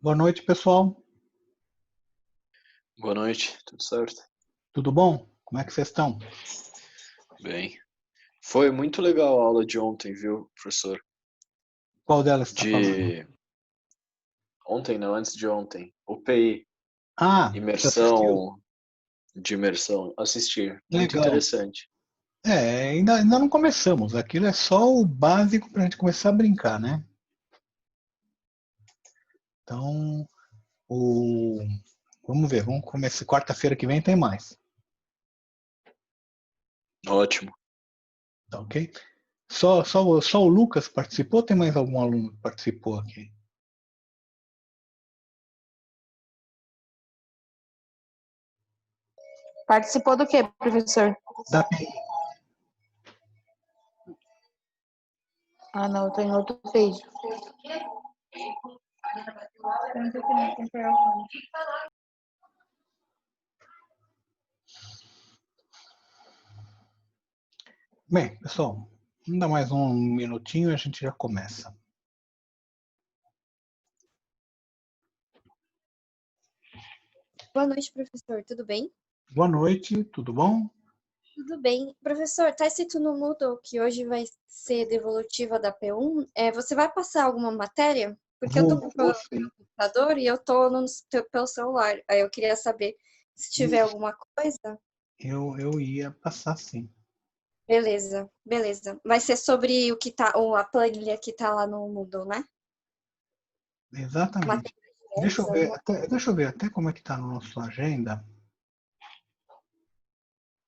Boa noite, pessoal. Boa noite, tudo certo? Tudo bom? Como é que vocês estão? Bem. Foi muito legal a aula de ontem, viu, professor? Qual delas está falando? De ontem, não, antes de ontem. UPI, Ah, você assistiu? imersão, de imersão, assistir. Muito Legal. interessante. Ainda não começamos. Aquilo é só o básico para a gente começar a brincar, né? Então, o... vamos ver. Vamos começar. Quarta-feira que vem tem mais. Ótimo. Tá ok? Só o Lucas participou? Ou tem mais algum aluno que participou aqui? Participou do quê, professor? Da PI. Ah, não, eu tô em outro page. Bem, pessoal, ainda mais um minutinho e a gente já começa. Boa noite, professor. Tudo bem? Boa noite, tudo bom? Tudo bem. Professor, tá escrito no Moodle que hoje vai ser devolutiva da P1. Você vai passar alguma matéria? Porque eu tô com o Vou sim. computador e eu tô pelo celular. Aí eu queria saber se tiver Isso. alguma coisa. Eu ia passar sim. Beleza, beleza. Vai ser sobre o que tá, ou a planilha que tá lá no Moodle, né? Exatamente. Materiais, Deixa eu ver até como é que está na nossa agenda.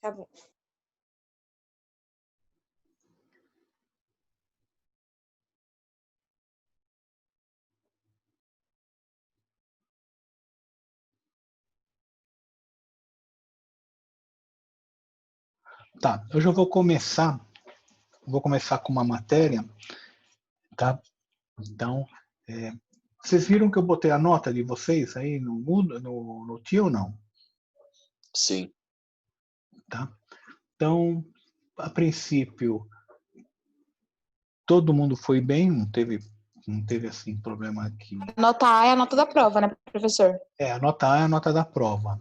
Tá bom. Tá, hoje eu vou começar com uma matéria, tá? Então, vocês viram que eu botei a nota de vocês aí no tio ou não? Sim. Tá? Então, a princípio, todo mundo foi bem, não teve assim problema aqui. A nota A é a nota da prova, né, professor? A nota A é a nota da prova.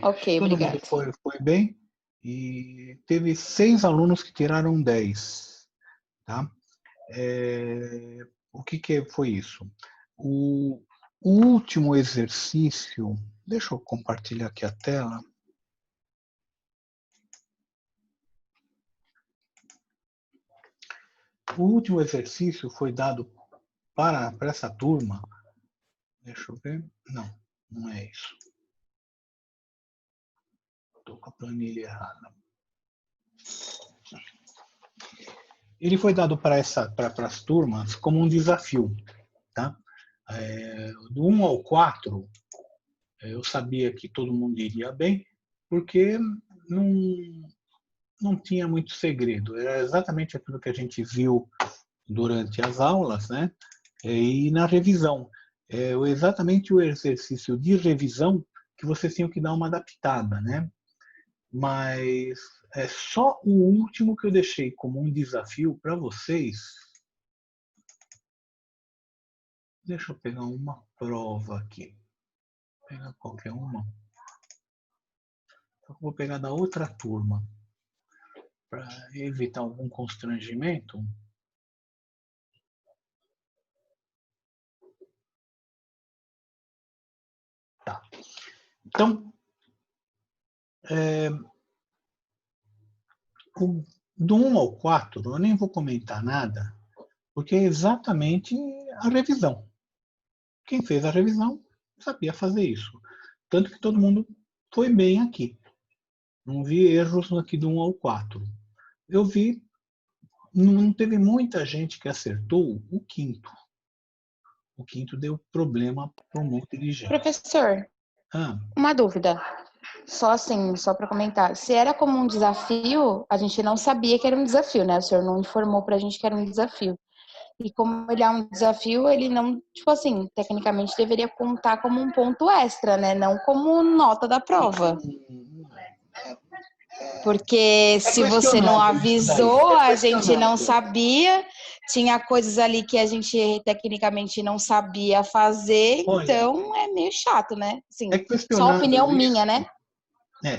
Ok, Todo obrigada. mundo foi bem e teve 6 alunos que tiraram 10. Tá? O que foi isso? O último exercício, deixa eu compartilhar aqui a tela. O último exercício foi dado para essa turma. Deixa eu ver. Não é isso. Estou com a planilha errada. Ele foi dado para as turmas como um desafio. Tá? Do 1 ao 4, eu sabia que todo mundo iria bem, porque não tinha muito segredo. Era exatamente aquilo que a gente viu durante as aulas, né? E na revisão. Exatamente o exercício de revisão que vocês tinham que dar uma adaptada, né? Mas é só o último que eu deixei como um desafio para vocês. Deixa eu pegar uma prova aqui. Vou pegar qualquer uma. Vou pegar da outra turma. Para evitar algum constrangimento. Tá. Então, do 1 ao 4, eu nem vou comentar nada, porque é exatamente a revisão. Quem fez a revisão sabia fazer isso. Tanto que todo mundo foi bem aqui. Não vi erros aqui do 1 ao 4. Eu vi, não teve muita gente que acertou o quinto. O quinto deu problema para um monte de gente. Professor, Ah, uma dúvida. Só assim, só para comentar. Se era como um desafio, a gente não sabia que era um desafio, né? O senhor não informou pra gente que era um desafio. E como ele é um desafio, ele não, tipo assim, tecnicamente deveria contar como um ponto extra, né? Não como nota da prova. Porque se você não questionável isso daí. avisou, É a gente não questionável. sabia, tinha coisas ali que a gente tecnicamente não sabia fazer, Olha, então é meio chato, né? Assim, é só questionável opinião minha, isso. né?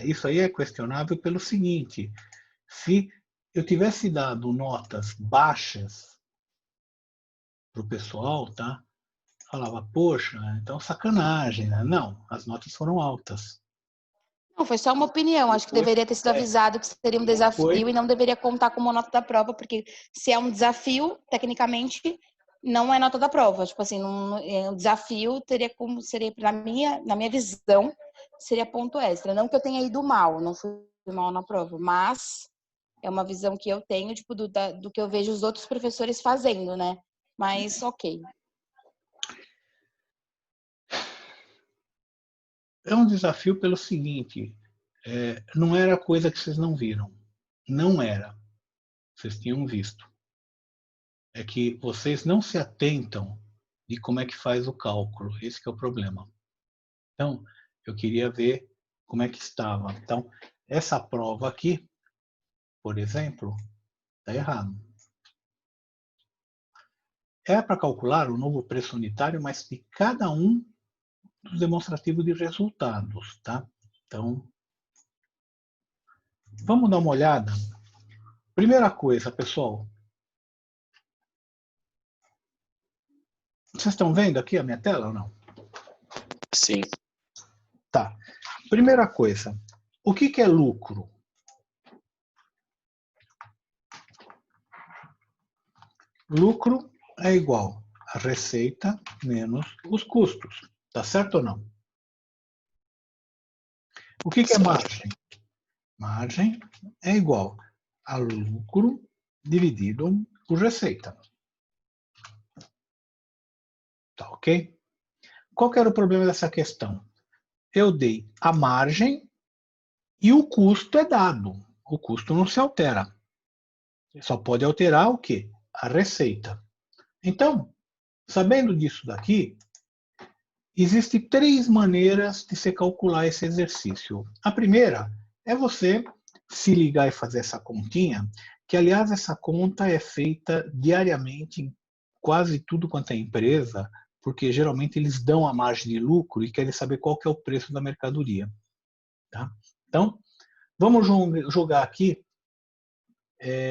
Isso aí é questionável pelo seguinte: se eu tivesse dado notas baixas para o pessoal, tá? Falava, poxa, então sacanagem, né? Não, as notas foram altas. Não, foi só uma opinião. Acho que Foi, deveria ter sido avisado que seria um desafio foi, e não deveria contar como nota da prova, porque se é um desafio, tecnicamente, não é nota da prova. Tipo assim, é um desafio teria como seria na minha visão, seria ponto extra. Não que eu tenha ido mal, não fui mal na prova, mas é uma visão que eu tenho, tipo, do que eu vejo os outros professores fazendo, né? Mas ok. é um desafio pelo seguinte: não era coisa que vocês não viram. Não era. Vocês tinham visto. É que vocês não se atentam de como é que faz o cálculo. Esse que é o problema. Então, eu queria ver como é que estava. Então, essa prova aqui, por exemplo, está errado. É para calcular o novo preço unitário, mas de cada um dos demonstrativos de resultados, tá? Então, vamos dar uma olhada. Primeira coisa, pessoal. Vocês estão vendo aqui a minha tela ou não? Sim. Tá. Primeira coisa. O que é lucro? Lucro é igual a receita menos os custos. Tá certo ou não? O que é margem? Margem é igual a lucro dividido por receita. Tá ok? Qual que era o problema dessa questão? Eu dei a margem e o custo é dado. O custo não se altera. Só pode alterar o quê? A receita. Então, sabendo disso daqui, existem 3 maneiras de se calcular esse exercício. A primeira é você se ligar e fazer essa continha, que aliás essa conta é feita diariamente em quase tudo quanto é empresa, porque geralmente eles dão a margem de lucro e querem saber qual que é o preço da mercadoria. Tá? Então, vamos jogar aqui,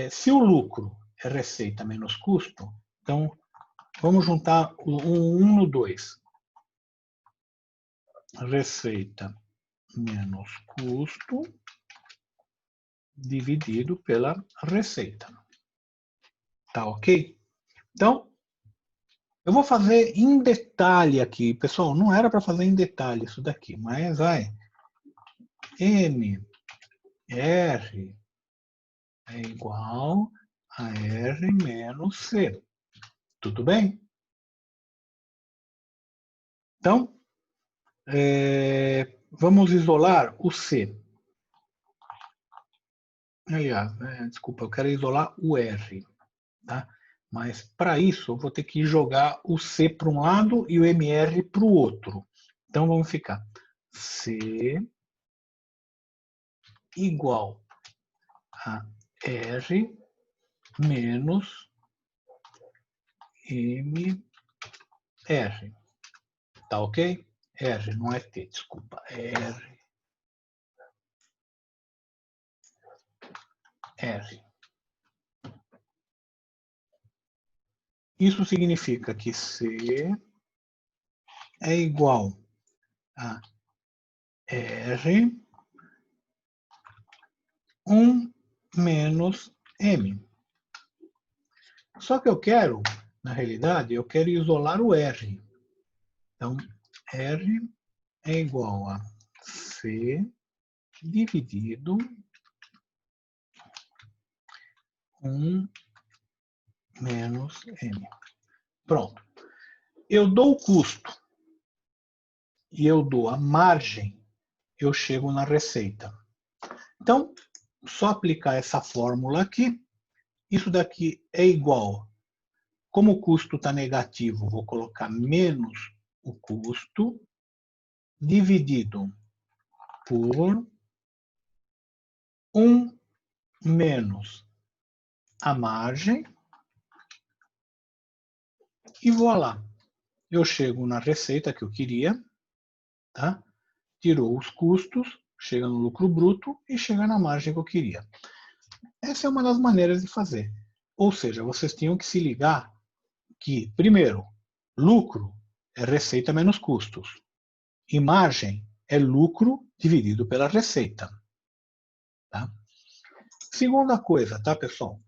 se o lucro é receita menos custo, então vamos juntar o 1 no 2. Receita menos custo dividido pela receita. Tá ok? Então, eu vou fazer em detalhe aqui. Pessoal, não era para fazer em detalhe isso daqui, mas vai. M, R é igual a R menos C. Tudo bem? Então, vamos isolar o C. Aliás, desculpa, eu quero isolar o R. Tá? Mas para isso eu vou ter que jogar o C para um lado e o MR para o outro. Então vamos ficar C igual a R menos MR. Tá ok? R, não é T, desculpa. R. Isso significa que C é igual a R 1 menos M. Só que eu quero, na realidade, eu quero isolar o R. Então, R é igual a C dividido 1 menos M. Pronto. Eu dou o custo e eu dou a margem, eu chego na receita. Então, só aplicar essa fórmula aqui. Isso daqui é igual. Como o custo está negativo, vou colocar menos o custo dividido por 1 menos a margem. E voilá. Eu chego na receita que eu queria, tá? Tirou os custos, chega no lucro bruto e chega na margem que eu queria. Essa é uma das maneiras de fazer. Ou seja, vocês tinham que se ligar que, primeiro, lucro é receita menos custos. E margem é lucro dividido pela receita. Tá? Segunda coisa, tá, pessoal?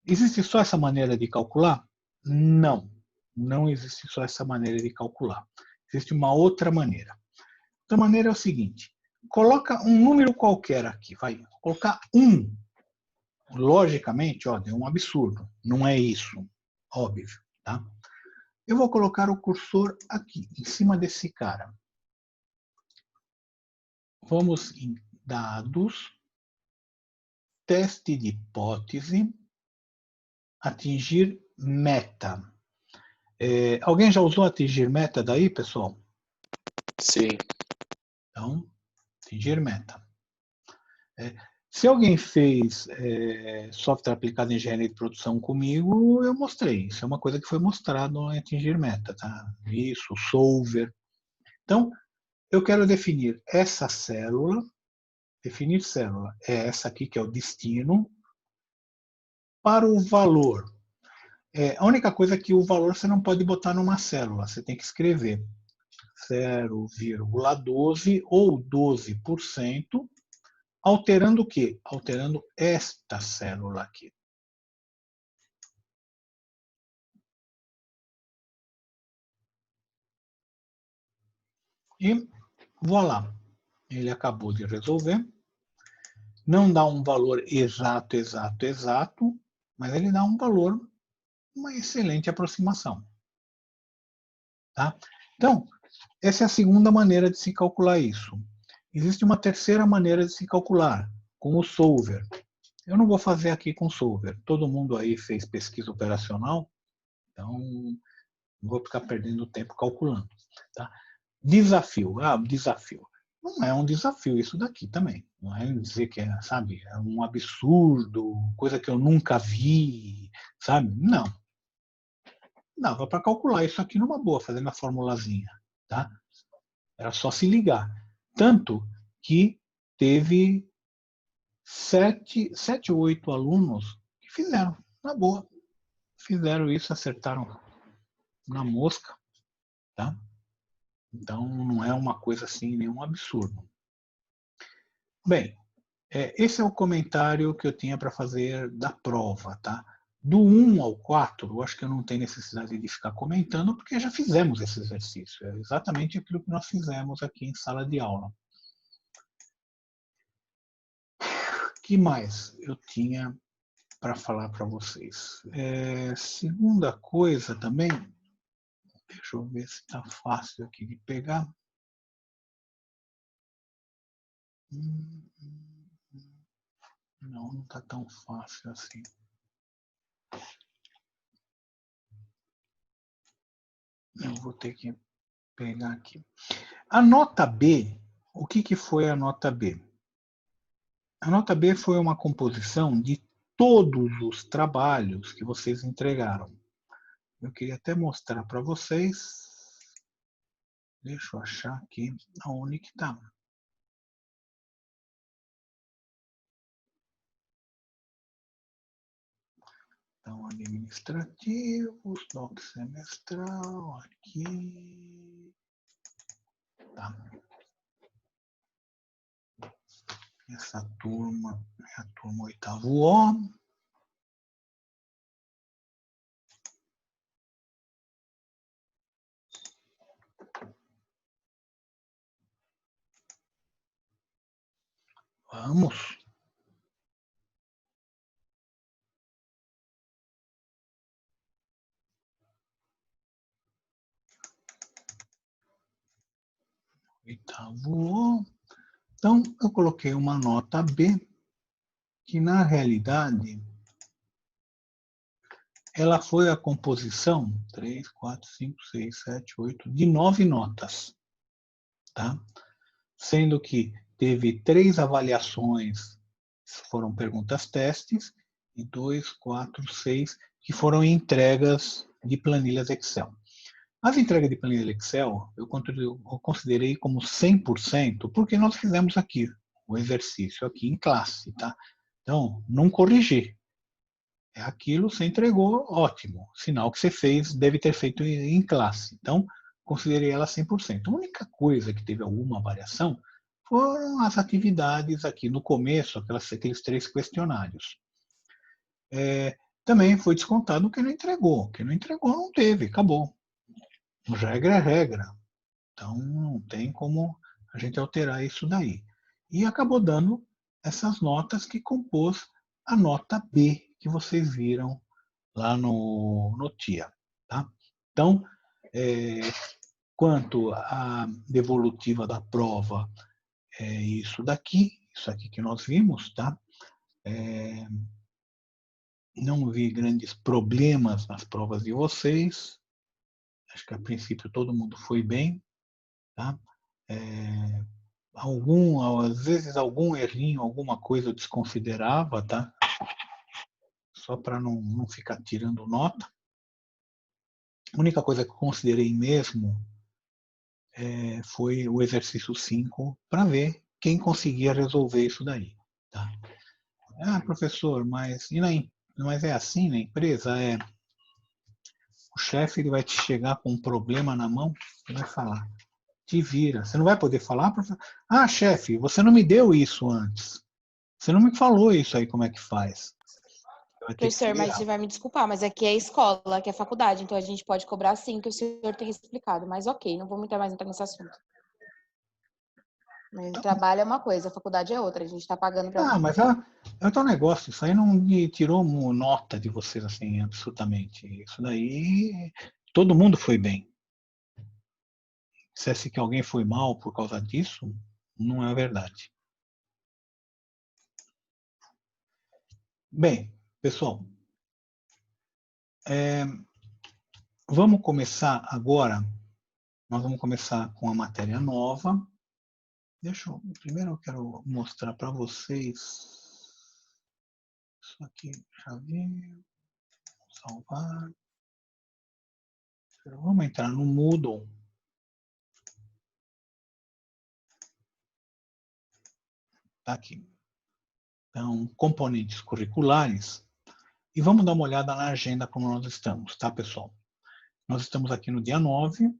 Existe só essa maneira de calcular? Não. Não existe só essa maneira de calcular. Existe uma outra maneira. Outra maneira é o seguinte. Coloca um número qualquer aqui. Vai colocar 1. Logicamente, ó, deu um absurdo. Não é isso. Óbvio. Tá? Eu vou colocar o cursor aqui, em cima desse cara. Vamos em dados, teste de hipótese, atingir meta. Alguém já usou atingir meta daí, pessoal? Sim. Então, atingir meta. Se alguém fez software aplicado em engenharia de produção comigo, eu mostrei. Isso é uma coisa que foi mostrado em atingir meta, tá? Isso, solver. Então, eu quero definir essa célula. Definir célula é essa aqui, que é o destino. Para o valor. A única coisa é que o valor você não pode botar numa célula. Você tem que escrever 0,12 ou 12%, alterando o quê? Alterando esta célula aqui. E voilá. Ele acabou de resolver. Não dá um valor exato, mas ele dá um valor, uma excelente aproximação. Tá? Então, essa é a segunda maneira de se calcular isso. Existe uma terceira maneira de se calcular, com o solver. Eu não vou fazer aqui com solver. Todo mundo aí fez pesquisa operacional, então não vou ficar perdendo tempo calculando. Tá? Desafio. Desafio. Não é um desafio isso daqui também. Não é dizer que é, sabe, é um absurdo, coisa que eu nunca vi, sabe? Não. Dava para calcular isso aqui numa boa, fazendo a formulazinha. Tá? Era só se ligar. Tanto que teve 7 ou 8 alunos que fizeram, na boa. Fizeram isso, acertaram na mosca. Tá? Então, não é uma coisa assim, nenhum absurdo. Bem, esse é o comentário que eu tinha para fazer da prova. Tá? Do 1 ao 4, eu acho que eu não tenho necessidade de ficar comentando, porque já fizemos esse exercício. É exatamente aquilo que nós fizemos aqui em sala de aula. O que mais eu tinha para falar para vocês? Segunda coisa também, deixa eu ver se está fácil aqui de pegar. Não está tão fácil assim. Eu vou ter que pegar aqui. A nota B, o que foi a nota B? A nota B foi uma composição de todos os trabalhos que vocês entregaram. Eu queria até mostrar para vocês. Deixa eu achar aqui aonde que está. Então, administrativos, doc semestral, aqui. Tá. Essa turma é a turma 8º O. Vamos. Oitavo O. Então, eu coloquei uma nota B, que na realidade, ela foi a composição 3, 4, 5, 6, 7, 8, de 9 notas. Tá? Sendo que teve 3 avaliações, foram perguntas-testes, e 2, 4, 6, que foram entregas de planilhas Excel. As entregas de planilha Excel, eu considerei como 100%, porque nós fizemos aqui o exercício aqui em classe, tá? Então, não corrigi. É aquilo, você entregou, ótimo. Sinal que você fez, deve ter feito em classe. Então, considerei ela 100%. A única coisa que teve alguma variação foram as atividades aqui no começo, aqueles 3 questionários. Também foi descontado o que não entregou. O que não entregou não teve, acabou. Regra é regra. Então, não tem como a gente alterar isso daí. E acabou dando essas notas que compôs a nota B, que vocês viram lá no TIA. Tá? Então, quanto à devolutiva da prova, é isso aqui que nós vimos. Tá? Não vi grandes problemas nas provas de vocês. Acho que a princípio todo mundo foi bem. Tá? Às vezes algum errinho, alguma coisa eu desconsiderava, tá? Só para não ficar tirando nota. A única coisa que eu considerei mesmo foi o exercício 5, para ver quem conseguia resolver isso daí. Tá? Ah, professor, mas é assim na empresa? O chefe ele vai te chegar com um problema na mão e vai falar, te vira. Você não vai poder falar, professor? Ah, chefe, você não me deu isso antes. Você não me falou isso aí, como é que faz? Professor, mas você vai me desculpar, mas aqui é escola, aqui é faculdade, então a gente pode cobrar sim, que o senhor tem explicado. Mas ok, não vou muito mais entrar nesse assunto. Mas o trabalho é uma coisa, a faculdade é outra, a gente está pagando para... Ah, mas é outro negócio, isso aí não me tirou nota de vocês, assim, absolutamente. Isso daí, todo mundo foi bem. Se que alguém foi mal por causa disso, não é verdade. Bem, pessoal, vamos começar agora, nós vamos começar com a matéria nova. Primeiro eu quero mostrar para vocês, isso aqui, já vi, salvar. Vamos entrar no Moodle. Tá aqui. Então, componentes curriculares. E vamos dar uma olhada na agenda como nós estamos, tá, pessoal? Nós estamos aqui no dia 9,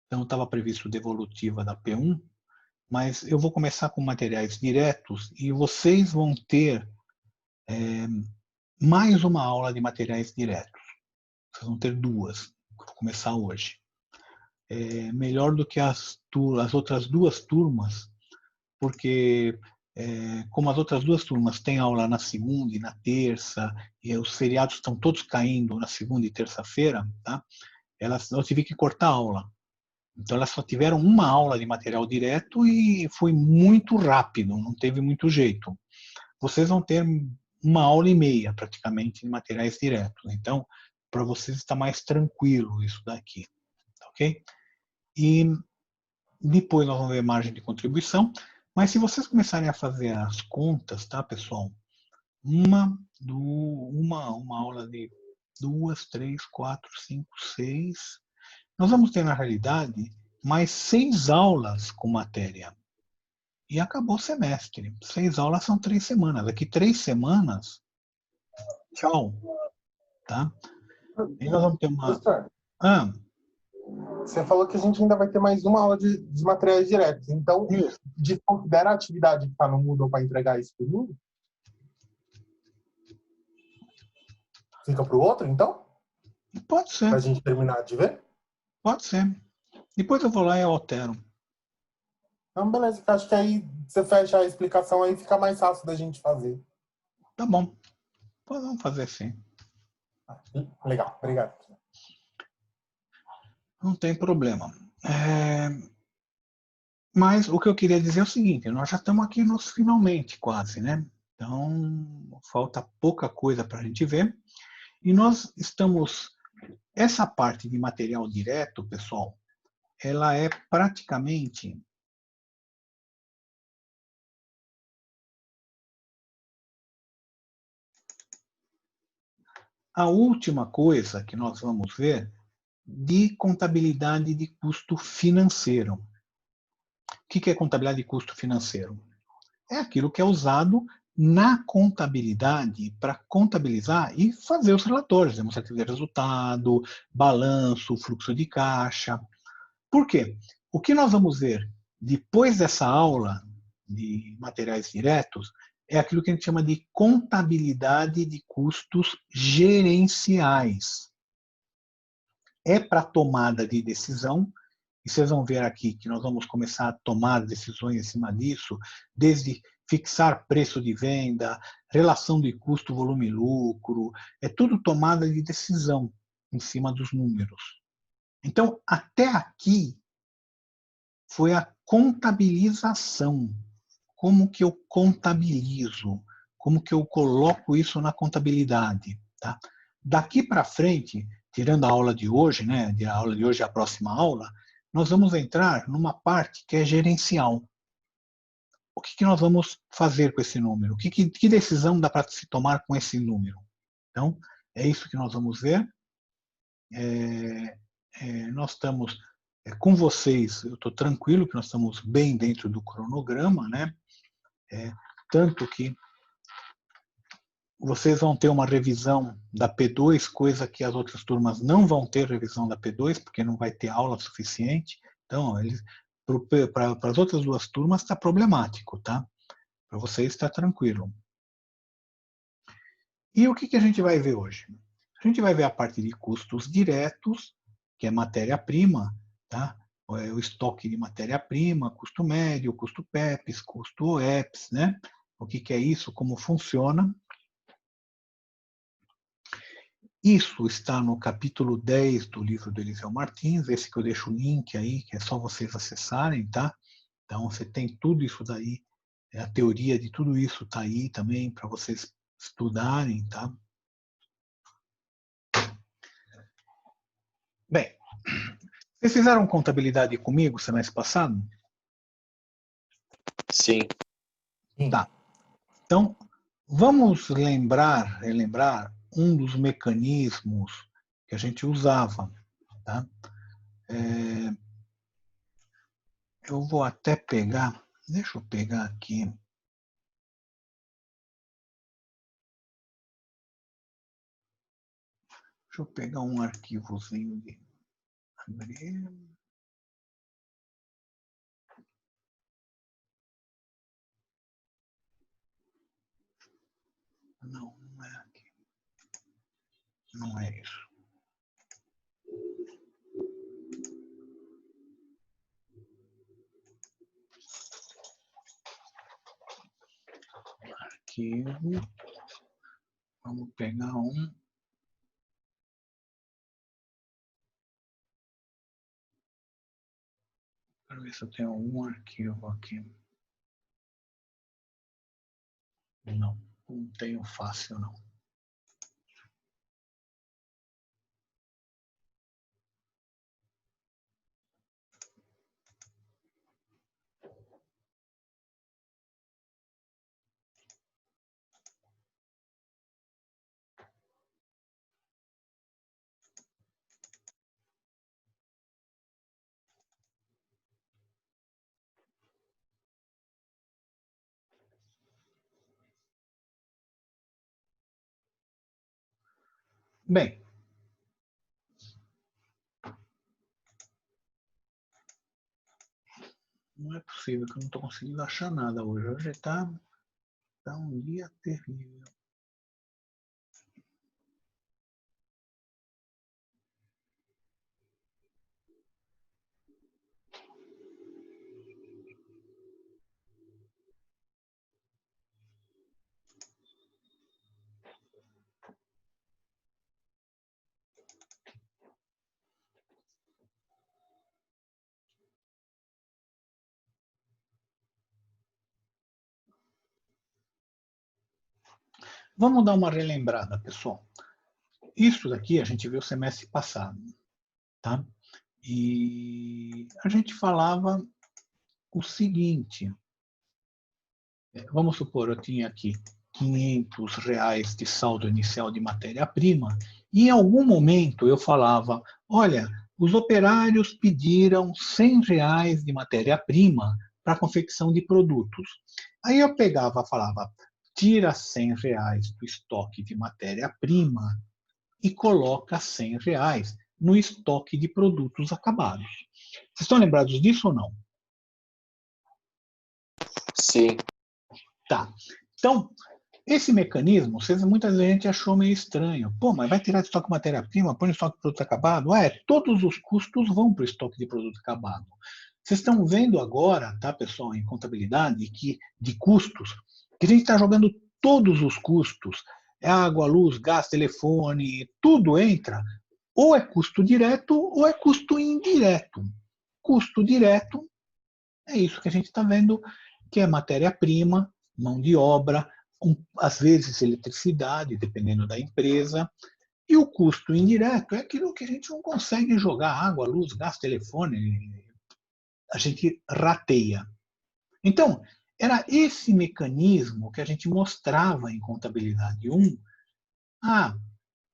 então estava previsto devolutiva da P1, mas eu vou começar com materiais diretos e vocês vão ter mais uma aula de materiais diretos. Vocês vão ter 2, que eu vou começar hoje. Melhor do que as outras 2 turmas, porque como as outras 2 turmas têm aula na segunda e na terça, e os feriados estão todos caindo na segunda e terça-feira, tá? Eu tive que cortar a aula. Então elas só tiveram uma aula de material direto e foi muito rápido, não teve muito jeito. Vocês vão ter 1h30 praticamente de materiais diretos. Então, para vocês está mais tranquilo isso daqui, ok? E depois nós vamos ver margem de contribuição. Mas se vocês começarem a fazer as contas, tá, pessoal? Uma aula de 2, 3, 4, 5, 6. Nós vamos ter, na realidade, mais 6 aulas com matéria. E acabou o semestre. 6 aulas são 3 semanas. Daqui 3 semanas, tchau. Tá? E nós vamos ter uma... Você falou que a gente ainda vai ter mais uma aula de materiais diretos. Então, desconsidera a atividade que está no Moodle para entregar isso por mim? Fica para o outro, então? Pode ser. Para a gente terminar de ver? Pode ser. Depois eu vou lá e eu altero. Então, beleza. Acho que aí você fecha a explicação, aí fica mais fácil da gente fazer. Tá bom. Vamos fazer sim. Legal. Obrigado. Não tem problema. Mas o que eu queria dizer é o seguinte, nós já estamos aqui nos finalmente quase, né? Então, falta pouca coisa para a gente ver. E nós estamos... Essa parte de material direto, pessoal, ela é praticamente... a última coisa que nós vamos ver de contabilidade de custo financeiro. O que é contabilidade de custo financeiro? É aquilo que é usado na contabilidade para contabilizar e fazer os relatórios, demonstrativo de resultado, balanço, fluxo de caixa. Por quê? O que nós vamos ver depois dessa aula de materiais diretos é aquilo que a gente chama de contabilidade de custos gerenciais. É para tomada de decisão, e vocês vão ver aqui que nós vamos começar a tomar decisões em cima disso, desde fixar preço de venda, relação de custo, volume e lucro, é tudo tomada de decisão em cima dos números. Então, até aqui foi a contabilização. Como que eu contabilizo? Como que eu coloco isso na contabilidade? Tá? Daqui para frente, tirando a aula de hoje, né, a aula de hoje é a próxima aula, nós vamos entrar numa parte que é gerencial. O que nós vamos fazer com esse número? Que decisão dá para se tomar com esse número? Então, é isso que nós vamos ver. Nós estamos com vocês, eu estou tranquilo que nós estamos bem dentro do cronograma, né? Tanto que vocês vão ter uma revisão da P2, coisa que as outras turmas não vão ter revisão da P2, porque não vai ter aula suficiente. Então, para as outras duas turmas está problemático, tá? Para vocês está tranquilo. E o que a gente vai ver hoje? A gente vai ver a parte de custos diretos, que é matéria-prima, tá? O estoque de matéria-prima, custo médio, custo PEPs, custo OEPs, né? O que é isso, como funciona. Isso está no capítulo 10 do livro do Eliseu Martins, esse que eu deixo o link aí, que é só vocês acessarem, tá? Então, você tem tudo isso daí, a teoria de tudo isso está aí também para vocês estudarem, tá? Bem, vocês fizeram contabilidade comigo semestre passado? Sim. Tá. Então, vamos relembrar um dos mecanismos que a gente usava, tá? Eu vou até pegar, deixa eu pegar aqui. Deixa eu pegar um arquivozinho de abrir. Não, não é aqui. Não é isso. Arquivo. Vamos pegar um. Para ver se eu tenho algum arquivo aqui. Não, não tenho fácil não. Bem, não é possível que eu não estou conseguindo achar nada hoje. Hoje está um dia terrível. Vamos dar uma relembrada, pessoal. Isso daqui a gente viu semestre passado, tá? E a gente falava o seguinte, vamos supor, eu tinha aqui R$ 500 de saldo inicial de matéria-prima, e em algum momento eu falava, olha, os operários pediram R$ 100 de matéria-prima para a confecção de produtos. Aí eu pegava, falava, tira R$ 100 do estoque de matéria-prima e coloca R$ 100 no estoque de produtos acabados. Vocês estão lembrados disso ou não? Sim. Tá. Então, esse mecanismo, muitas vezes a gente achou meio estranho. Pô, mas vai tirar de estoque de matéria-prima, põe no estoque de produto acabado? Todos os custos vão para o estoque de produto acabado. Vocês estão vendo agora, tá, pessoal, em contabilidade, que de custos, que a gente está jogando todos os custos, água, luz, gás, telefone, tudo entra, ou é custo direto ou é custo indireto. Custo direto é isso que a gente está vendo, que é matéria-prima, mão de obra, às vezes eletricidade, dependendo da empresa, e o custo indireto é aquilo que a gente não consegue jogar água, luz, gás, telefone, a gente rateia. Então, era esse mecanismo que a gente mostrava em contabilidade 1.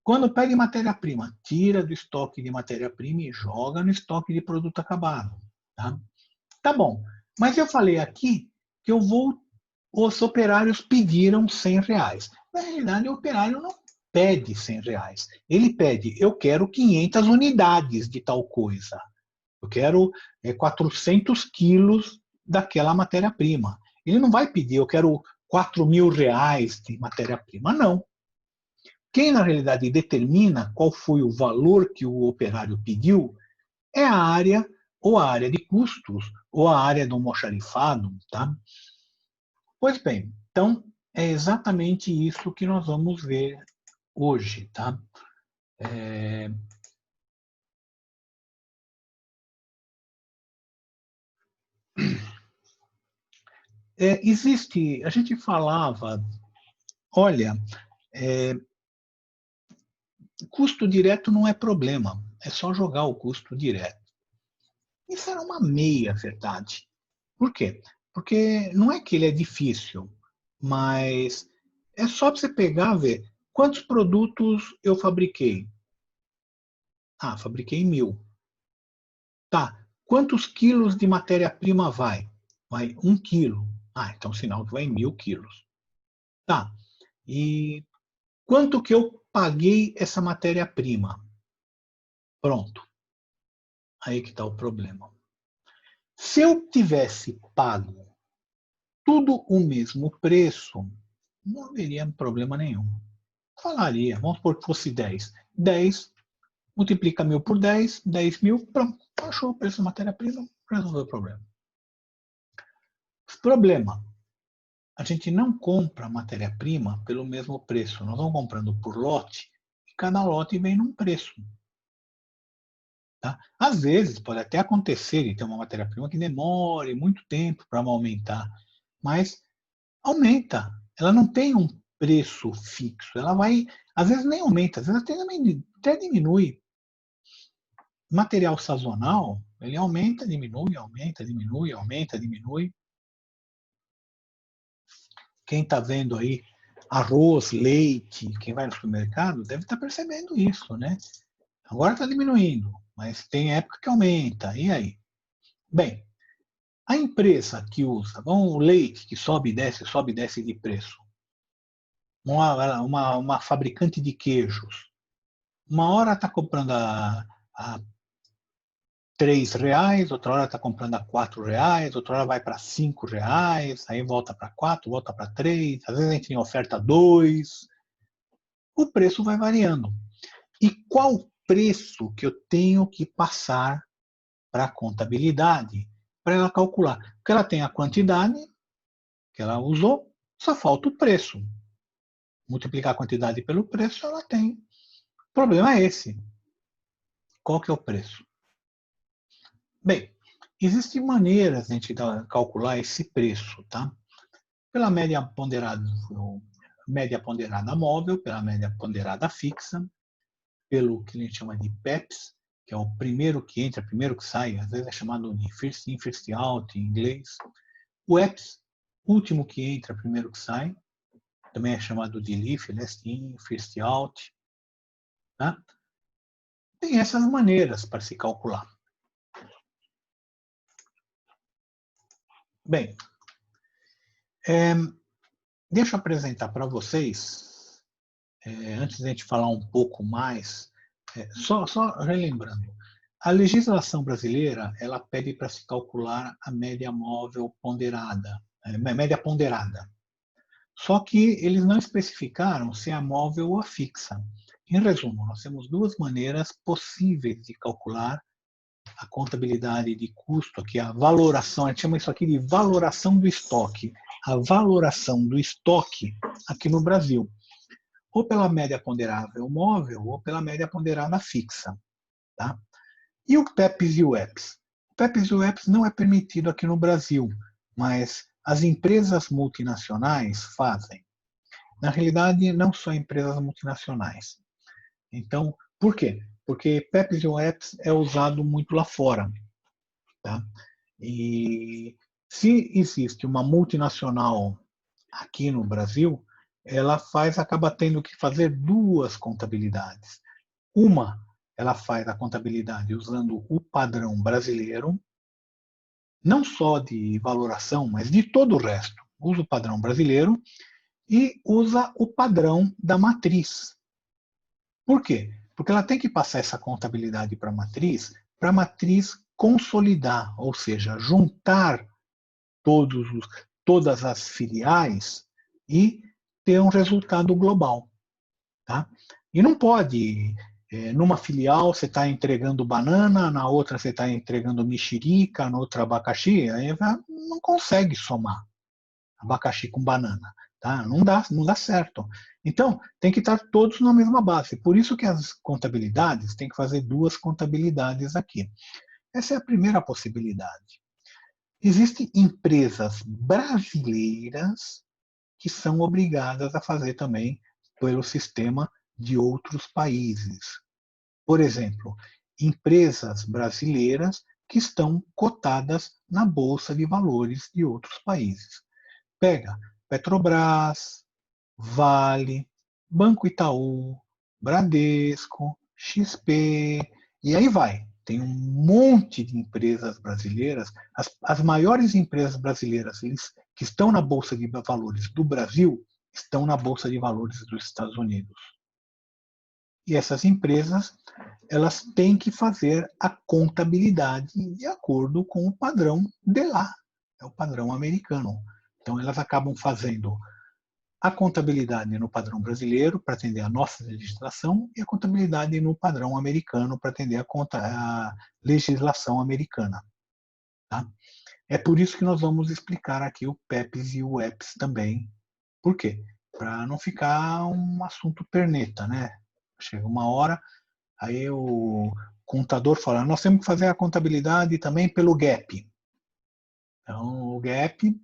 Quando pega matéria-prima, tira do estoque de matéria-prima e joga no estoque de produto acabado. Tá bom, mas eu falei aqui que os operários pediram R$ 100. Na realidade, o operário não pede R$ 100. Ele pede, eu quero 500 unidades de tal coisa. Eu quero 400 quilos daquela matéria-prima. Ele não vai pedir, eu quero R$ 4.000 de matéria-prima. Não. Quem, na realidade, determina qual foi o valor que o operário pediu é a área, ou a área de custos, ou a área do almoxarifado. Tá? Pois bem, então, é exatamente isso que nós vamos ver hoje. Tá? Existe, a gente falava, olha, custo direto não é problema, é só jogar o custo direto. Isso era uma meia verdade. Por quê? Porque não é que ele é difícil, mas é só para você pegar e ver quantos produtos eu fabriquei. Fabriquei 1.000. Tá, quantos quilos de matéria-prima vai? Vai 1 quilo. Então sinal que vai em 1.000 quilos. Tá, e quanto que eu paguei essa matéria-prima? Pronto. Aí que está o problema. Se eu tivesse pago tudo o mesmo preço, não haveria problema nenhum. Falaria, vamos supor que fosse 10. 10, multiplica 1.000 por 10, 10.000, pronto. Achou o preço da matéria-prima, resolveu o problema. Problema. A gente não compra matéria-prima pelo mesmo preço. Nós vamos comprando por lote, e cada lote vem num preço. Tá? Às vezes, pode até acontecer de ter uma matéria-prima que demore muito tempo para aumentar, mas aumenta. Ela não tem um preço fixo. Ela vai, às vezes nem aumenta, às vezes até diminui. Material sazonal, ele aumenta, diminui, aumenta, diminui, aumenta, diminui. Quem está vendo aí arroz, leite, quem vai no supermercado, deve estar percebendo isso, né? Agora está diminuindo, mas tem época que aumenta. E aí? Bem, a empresa que usa, o leite que sobe e desce de preço. Uma fabricante de queijos. Uma hora está comprando a R$ 3, outra hora está comprando a R$ 4, outra hora vai para R$ 5, aí volta para 4, volta para 3, às vezes a gente tem oferta 2. O preço vai variando. E qual preço que eu tenho que passar para a contabilidade para ela calcular? Porque ela tem a quantidade que ela usou, só falta o preço. Multiplicar a quantidade pelo preço, ela tem. O problema é esse. Qual que é o preço? Bem, existem maneiras de a gente calcular esse preço, tá? Pela média ponderada média ponderada móvel, pela média ponderada fixa, pelo que a gente chama de PEPS, que é o primeiro que entra, primeiro que sai, às vezes é chamado de first in, first out em inglês. O EPS, último que entra, primeiro que sai, também é chamado de LIF, last in, first out. Tá? Tem essas maneiras para se calcular. Bem, deixa eu apresentar para vocês, antes de a gente falar um pouco mais, só relembrando, a legislação brasileira ela pede para se calcular a média móvel ponderada, média ponderada. Só que eles não especificaram se é a móvel ou a fixa. Em resumo, nós temos duas maneiras possíveis de calcular a contabilidade de custo, que é a valoração, a gente chama isso aqui de valoração do estoque. A valoração do estoque aqui no Brasil, ou pela média ponderável móvel, ou pela média ponderada fixa. Tá? E o PEPS e o EPS? O PEPS e o EPS não é permitido aqui no Brasil, mas as empresas multinacionais fazem. Na realidade, não só empresas multinacionais. Então, por quê? Porque PEPS e o EPS é usado muito lá fora. Tá? E se existe uma multinacional aqui no Brasil, ela acaba tendo que fazer duas contabilidades. Uma, ela faz a contabilidade usando o padrão brasileiro, não só de valoração, mas de todo o resto. Usa o padrão brasileiro e usa o padrão da matriz. Por quê? Porque ela tem que passar essa contabilidade para a matriz consolidar, ou seja, juntar todas as filiais e ter um resultado global. Tá? E não pode, numa filial você está entregando banana, na outra você está entregando mexerica, na outra abacaxi, aí não consegue somar abacaxi com banana. Tá? Não dá certo. Então, tem que estar todos na mesma base. Por isso que as contabilidades têm que fazer duas contabilidades aqui. Essa é a primeira possibilidade. Existem empresas brasileiras que são obrigadas a fazer também pelo sistema de outros países. Por exemplo, empresas brasileiras que estão cotadas na Bolsa de Valores de outros países. Pega Petrobras, Vale, Banco Itaú, Bradesco, XP, e aí vai. Tem um monte de empresas brasileiras, as maiores empresas brasileiras que estão na Bolsa de Valores do Brasil, estão na Bolsa de Valores dos Estados Unidos. E essas empresas, elas têm que fazer a contabilidade de acordo com o padrão de lá, é o padrão americano. Então, elas acabam fazendo a contabilidade no padrão brasileiro para atender a nossa legislação e a contabilidade no padrão americano para atender a legislação americana. Tá? É por isso que nós vamos explicar aqui o PEPS e o EPS também. Por quê? Para não ficar um assunto perneta, né? Chega uma hora, aí o contador fala, nós temos que fazer a contabilidade também pelo GAP. Então, o GAP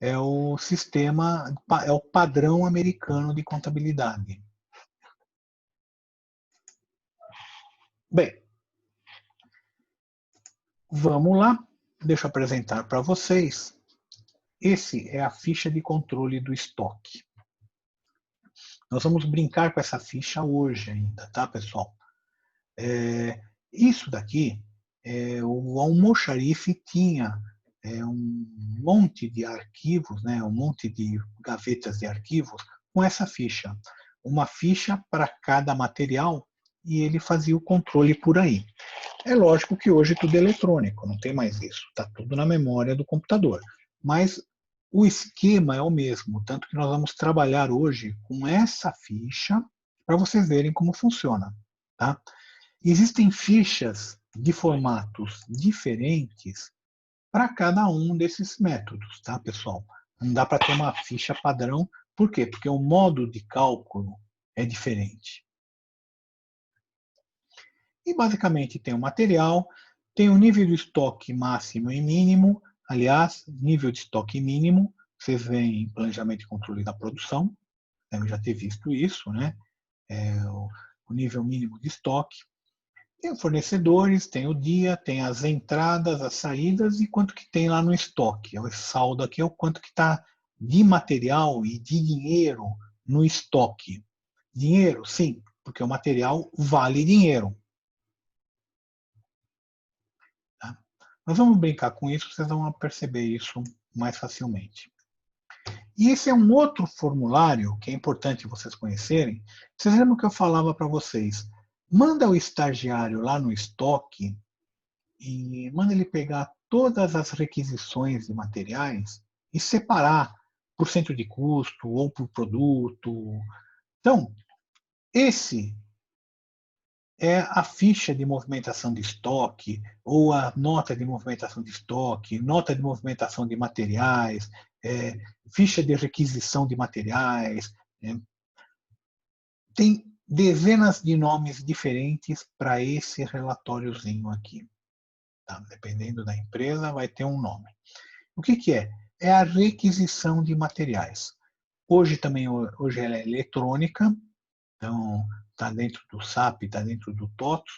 é o sistema, é o padrão americano de contabilidade. Bem, vamos lá. Deixa eu apresentar para vocês. Esse é a ficha de controle do estoque. Nós vamos brincar com essa ficha hoje ainda, tá, pessoal? Isso daqui, o almoxarife tinha um monte de arquivos, né, um monte de gavetas de arquivos com essa ficha. Uma ficha para cada material e ele fazia o controle por aí. É lógico que hoje tudo é eletrônico, não tem mais isso. Está tudo na memória do computador. Mas o esquema é o mesmo, tanto que nós vamos trabalhar hoje com essa ficha para vocês verem como funciona. Tá? Existem fichas de formatos diferentes para cada um desses métodos, tá, pessoal? Não dá para ter uma ficha padrão. Por quê? Porque o modo de cálculo é diferente. E basicamente tem o material, tem o nível de estoque máximo e mínimo. Aliás, nível de estoque mínimo, vocês veem em planejamento e controle da produção. deve já ter visto isso, né? O nível mínimo de estoque. Tem os fornecedores, tem o dia, tem as entradas, as saídas e quanto que tem lá no estoque. O saldo aqui é o quanto que está de material e de dinheiro no estoque. Dinheiro, sim, porque o material vale dinheiro. Tá? Nós vamos brincar com isso, vocês vão perceber isso mais facilmente. E esse é um outro formulário que é importante vocês conhecerem. Vocês lembram que eu falava para vocês? Manda o estagiário lá no estoque e manda ele pegar todas as requisições de materiais e separar por centro de custo ou por produto. Então, esse é a ficha de movimentação de estoque, ou a nota de movimentação de estoque, nota de movimentação de materiais, ficha de requisição de materiais. Tem dezenas de nomes diferentes para esse relatóriozinho aqui. Tá? Dependendo da empresa, vai ter um nome. O que é? É a requisição de materiais. Hoje ela é eletrônica, então está dentro do SAP, está dentro do TOTOS,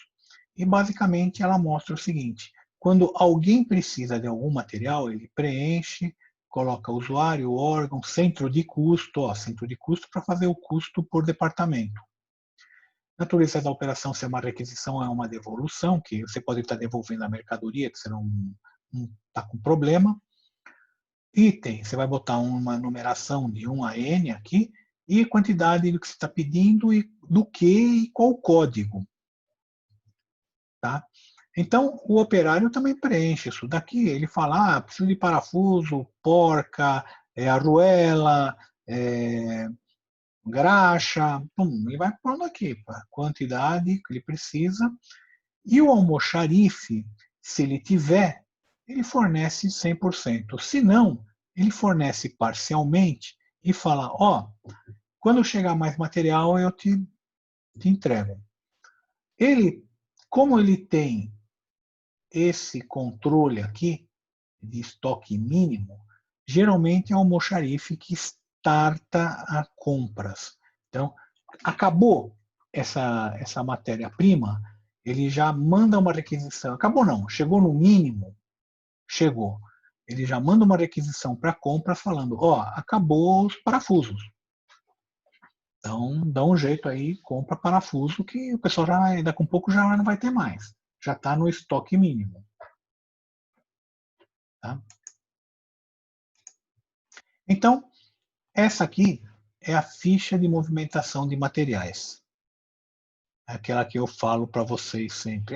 e basicamente ela mostra o seguinte: quando alguém precisa de algum material, ele preenche, coloca usuário, órgão, centro de custo para fazer o custo por departamento. Natureza da operação, se é uma requisição, é uma devolução, que você pode estar devolvendo a mercadoria, que você não está com problema. Item, você vai botar uma numeração de 1 a N aqui, e quantidade do que você está pedindo, e do que e qual código. Tá? Então, o operário também preenche isso daqui. Ele fala, preciso de parafuso, porca, arruela, graxa, ele vai pondo aqui a quantidade que ele precisa. E o almoxarife, se ele tiver, ele fornece 100%. Se não, ele fornece parcialmente e fala, quando chegar mais material, eu te entrego. Como ele tem esse controle aqui de estoque mínimo, geralmente é o almoxarife que starta a compras. Então, acabou essa matéria-prima, ele já manda uma requisição. Acabou não, chegou no mínimo, chegou. Ele já manda uma requisição para compra falando, acabou os parafusos. Então, dá um jeito aí, compra parafuso, que o pessoal daqui a um pouco já não vai ter mais. Já está no estoque mínimo. Tá? Então, essa aqui é a ficha de movimentação de materiais. Aquela que eu falo para vocês sempre.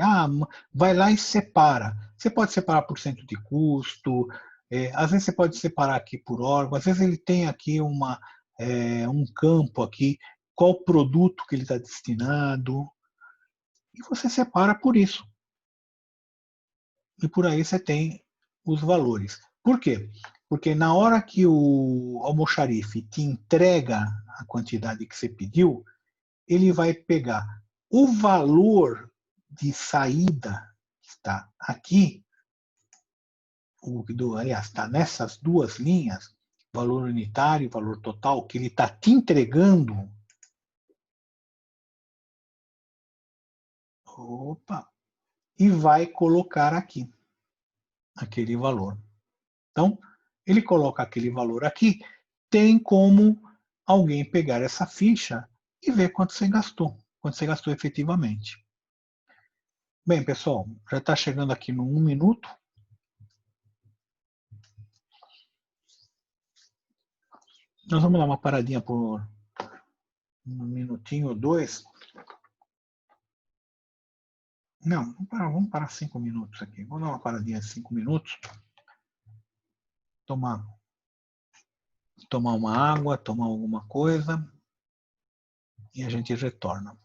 Vai lá e separa. Você pode separar por centro de custo, às vezes você pode separar aqui por órgão, às vezes ele tem aqui um campo aqui, qual produto que ele está destinado, e você separa por isso. E por aí você tem os valores. Por quê? Porque na hora que o almoxarife te entrega a quantidade que você pediu, ele vai pegar o valor de saída que está aqui, aliás, está nessas duas linhas, valor unitário e valor total, que ele está te entregando. E vai colocar aqui aquele valor. Então, ele coloca aquele valor aqui, tem como alguém pegar essa ficha e ver quanto você gastou efetivamente. Bem, pessoal, já está chegando aqui no 1 minuto. Nós vamos dar uma paradinha por 1 minutinho ou 2. Não, vamos parar 5 minutos aqui. Vamos dar uma paradinha de 5 minutos. Tomar uma água, tomar alguma coisa. E a gente retorna.